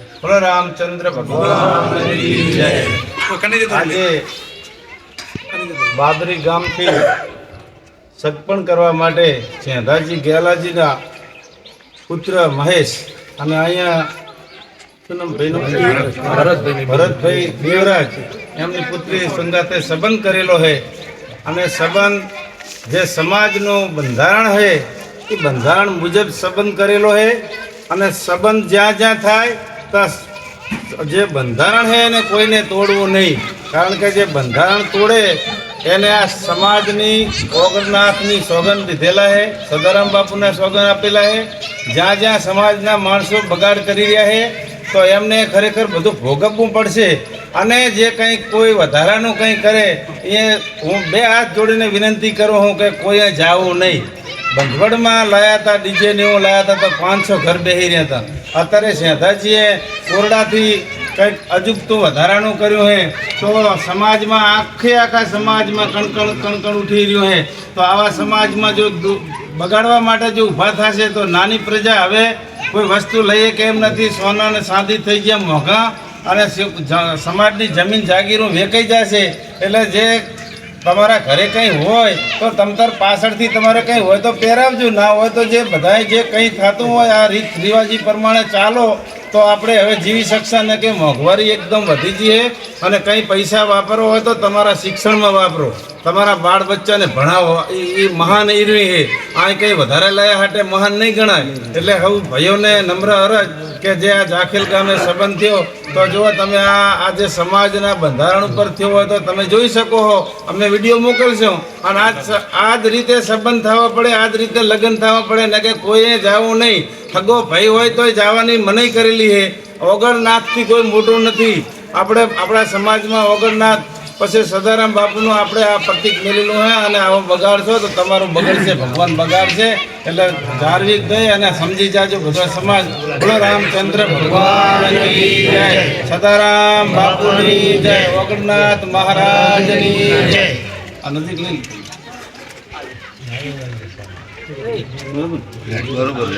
બોલો રામચંદ્ર ભગવાન કી જય। આજે બાદરી ગામથી સગપણ કરવા માટે ચેંધાજી ગેલાજીના પુત્ર મહેશ અને અહીંયા ભરતભાઈ દેવરાજ એમની પુત્રી સંગાતે સંબંધ કરેલો છે અને સંબંધ જે સમાજનું બંધારણ છે એ બંધારણ મુજબ સંબંધ કરેલો છે અને સંબંધ જ્યાં જ્યાં થાય ત્યાં જે બંધારણ છે એને કોઈને તોડવું નહીં, કારણ કે જે બંધારણ તોડે એને આ સમાજની ઓગણનાથની સોગંદ લીધેલા છે, સદારામ બાપુને સોગંદ આપેલા છે। જ્યાં જ્યાં સમાજના માણસો બગાડ કરી રહ્યા છે તો એમને ખરેખર બધું ભોગવવું પડશે અને જે કંઈ કોઈ વધારાનું કંઈ કરે એ હું બે હાથ જોડીને વિનંતી કરું હું કે કોઈએ જાવું નહીં। બંધવડમાં લાયા હતા ડીજે ને એવું લાયા હતા તો 500 ઘર બેસી રહ્યા હતા, અત્યારે શેધાજીએ કોરડાથી કંઈક અજુગતું વધારાનું કર્યું છે તો સમાજમાં આખા સમાજમાં કણકણ ઉઠી રહ્યું છે। તો આવા સમાજમાં જો બગાડવા માટે જો ઊભા થશે તો નાની પ્રજા હવે કોઈ વસ્તુ લઈએ કે એમ નથી, સોના ને ચાંદી થઈ ગયા મોંઘા અને સમાજની જમીન જાગીરો વેચાઈ જશે। એટલે જે તમારા ઘરે કંઈ હોય તો તમતાર પાછળથી તમારે કંઈ હોય તો પહેરાવજો, ના હોય તો જે બધાએ જે કંઈ થતું હોય આ રીત રિવાજી પ્રમાણે ચાલો તો આપણે હવે જીવી શકશે ને કે મોંઘવારી એકદમ વધી જઈએ અને કંઈ પૈસા વાપરવો હોય તો તમારા શિક્ષણમાં વાપરો, તમારા બાળ બચ્ચાને ભણાવો, એ મહાન ઈરવી છે, આ કંઈ વધારે લાયા હાટે મહાન નહીં ગણાય। એટલે હવે ભાઈઓને નમ્ર અરજ કે જે આ જાખેલ ગામે સંબંધ થયો તો જુઓ તમે આ જે સમાજના બંધારણ ઉપર થયો હોય તો તમે જોઈ શકો છો, અમને વિડીયો મોકલશો અને આ જ રીતે સંબંધ થવા પડે, આ જ રીતે લગ્ન થવા પડે ને કે કોઈએ જવું નહીં। ઠગો ભાઈ હોય તોય જવાની મનાઈ કરેલી છે, ઓગણનાથથી કોઈ મોટું નથી। આપણે આપણા સમાજમાં ઓગણનાથ પછી સદારામ બાપુનું આપણે આ પ્રતિક મેળેલું છે અને આવો બગાડશો તો તમારું બગડશે, ભગવાન બગાડશે। એટલે ધાર્મિક દય અને સમજી જાજો બધો સમાજ। બોલો રામચંદ્ર ભગવાન કી જય, સદારામ બાપુની જય, ઓગણનાથ મહારાજની જય। આ નજીક લઈ બરોબર।